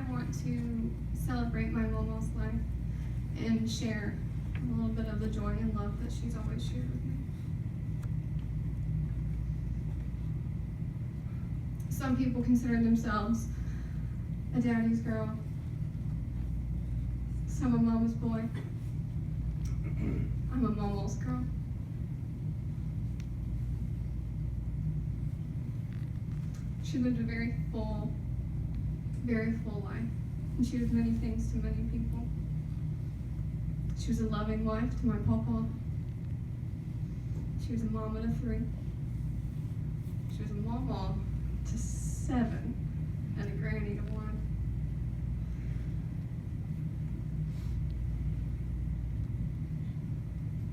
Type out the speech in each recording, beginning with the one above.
I want to celebrate my MawMaw's life and share a little bit of the joy and love that she's always shared with me. Some people consider themselves a daddy's girl, some a mama's boy. I'm a MawMaw's girl. She lived a very full life, and she was many things to many people. She was a loving wife to my papa. She was a mama to 3. She was a mama to 7, and a granny to 1.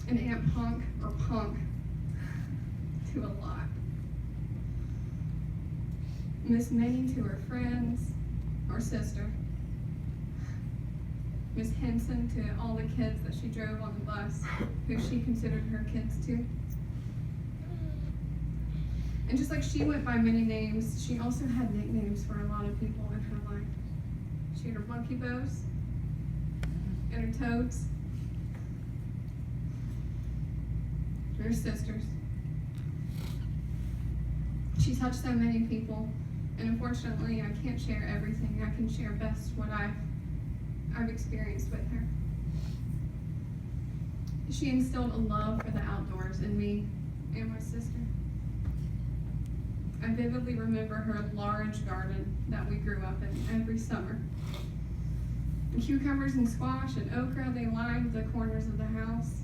An Aunt Punk to a lot. Miss Minnie to her friends, or sister. Miss Henson to all the kids that she drove on the bus, who she considered her kids too. And just like she went by many names, she also had nicknames for a lot of people in her life. She had her monkey bows and her toads, and her sisters. She touched so many people, and unfortunately I can't share everything. I can share best what I've experienced with her. She instilled a love for the outdoors in me and my sister. I vividly remember her large garden that we grew up in every summer. And cucumbers and squash and okra, they lined the corners of the house.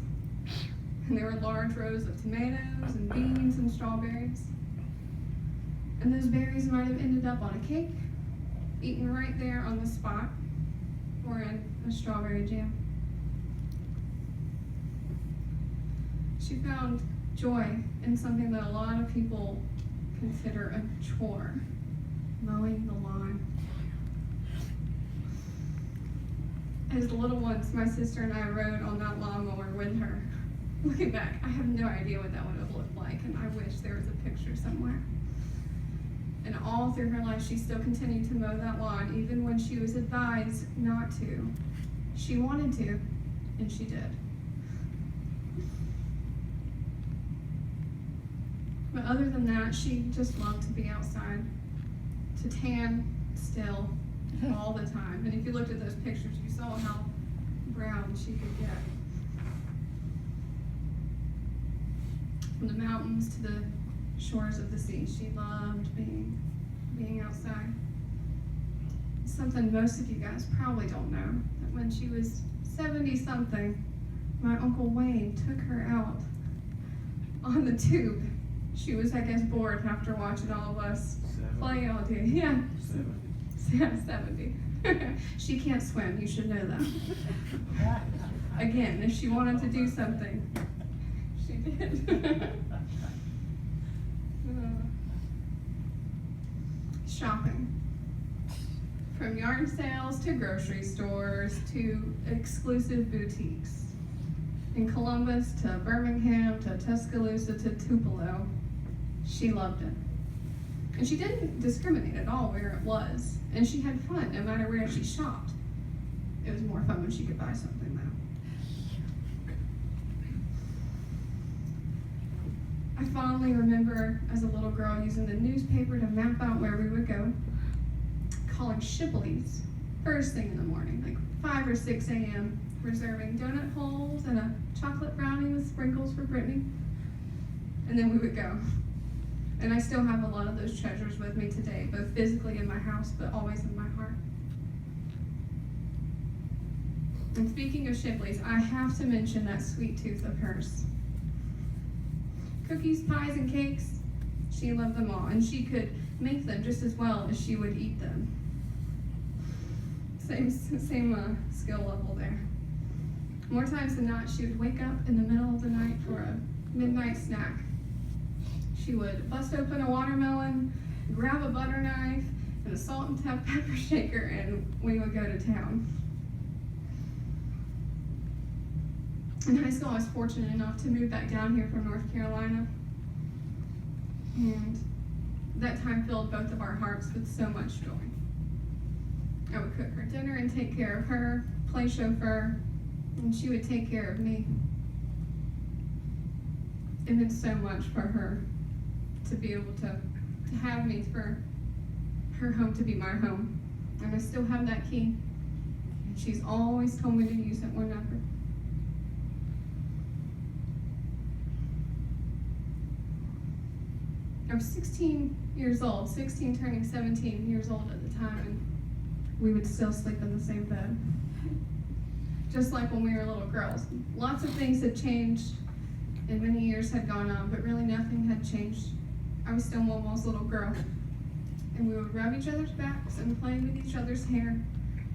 And there were large rows of tomatoes and beans and strawberries. And those berries might have ended up on a cake, eaten right there on the spot, or in a strawberry jam. She found joy in something that a lot of people consider a chore: mowing the lawn. As the little ones, my sister and I rode on that lawnmower with her. Looking back, I have no idea what that would have looked like, and I wish there was a picture somewhere. And all through her life, she still continued to mow that lawn, even when she was advised not to. She wanted to, and she did. But other than that, she just loved to be outside, to tan still, all the time. And if you looked at those pictures, you saw how brown she could get. From the mountains to the shores of the sea, she loved being outside. Something most of you guys probably don't know, that when she was 70-something, my Uncle Wayne took her out on the tube. She was, I guess, bored after watching all of us play all day. Yeah. 70. She can't swim, you should know that. Again, if she wanted to do something, she did. Shopping. From yard sales to grocery stores to exclusive boutiques. In Columbus to Birmingham to Tuscaloosa to Tupelo, she loved it. And she didn't discriminate at all where it was. And she had fun no matter where she shopped. It was more fun when she could buy something though. I fondly remember as a little girl using the newspaper to map out where we would go, calling Shipley's first thing in the morning, like 5 or 6 a.m., reserving donut holes and a chocolate brownie with sprinkles for Brittany. And then we would go. And I still have a lot of those treasures with me today, both physically in my house, but always in my heart. And speaking of Shipley's, I have to mention that sweet tooth of hers. Cookies, pies, and cakes, she loved them all, and she could make them just as well as she would eat them. Same skill level there. More times than not, she would wake up in the middle of the night for a midnight snack. She would bust open a watermelon, grab a butter knife, and a salt and pepper shaker, and we would go to town. In high school, I was fortunate enough to move back down here from North Carolina. And that time filled both of our hearts with so much joy. I would cook her dinner and take care of her, play chauffeur, and she would take care of me. It meant so much for her to be able to have me, for her home to be my home. And I still have that key. And she's always told me to use it whenever. I was 16 years old, 16 turning 17 years old at the time, and we would still sleep in the same bed. Just like when we were little girls. Lots of things had changed and many years had gone on, but really nothing had changed. I was still MawMaw's little girl. And we would rub each other's backs and play with each other's hair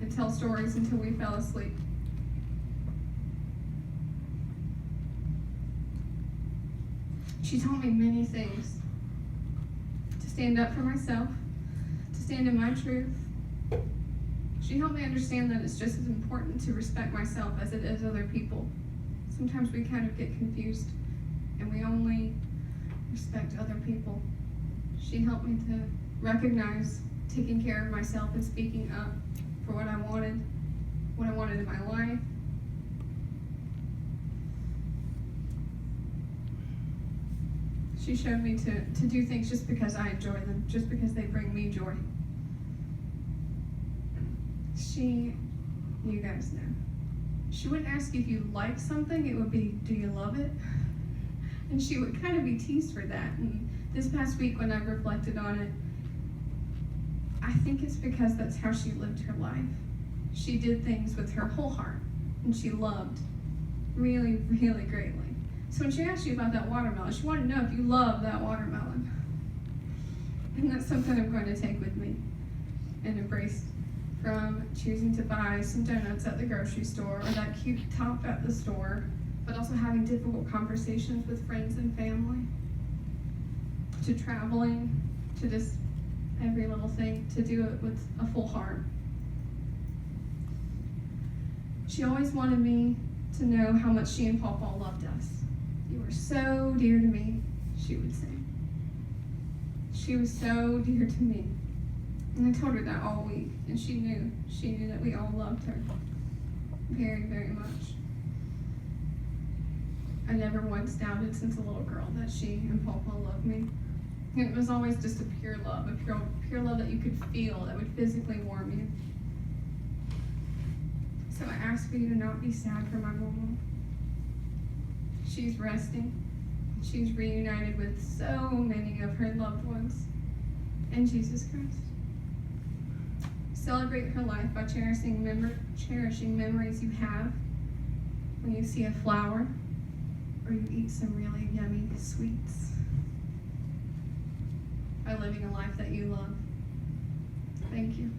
and tell stories until we fell asleep. She taught me many things. To stand up for myself, to stand in my truth. She helped me understand that it's just as important to respect myself as it is other people. Sometimes we kind of get confused and we only respect other people. She helped me to recognize taking care of myself and speaking up for what I wanted in my life. She showed me to do things just because I enjoy them, just because they bring me joy. You guys know, she wouldn't ask you if you liked something, it would be, do you love it? And she would kind of be teased for that. And this past week when I reflected on it, I think it's because that's how she lived her life. She did things with her whole heart, and she loved really, really greatly. So when she asked you about that watermelon, she wanted to know if you love that watermelon. And that's something I'm going to take with me and embrace, from choosing to buy some donuts at the grocery store or that cute top at the store, but also having difficult conversations with friends and family, to traveling, to just every little thing, to do it with a full heart. She always wanted me to know how much she and Pawpaw loved us. You were so dear to me, she would say. She was so dear to me. And I told her that all week, and she knew that we all loved her very, very much. I never once doubted since a little girl that she and Pawpaw loved me. And it was always just a pure love, a pure love that you could feel, that would physically warm you. So I ask for you to not be sad for my MawMaw. She's resting. She's reunited with so many of her loved ones in Jesus Christ. Celebrate her life by cherishing memories you have when you see a flower or you eat some really yummy sweets. By living a life that you love. Thank you.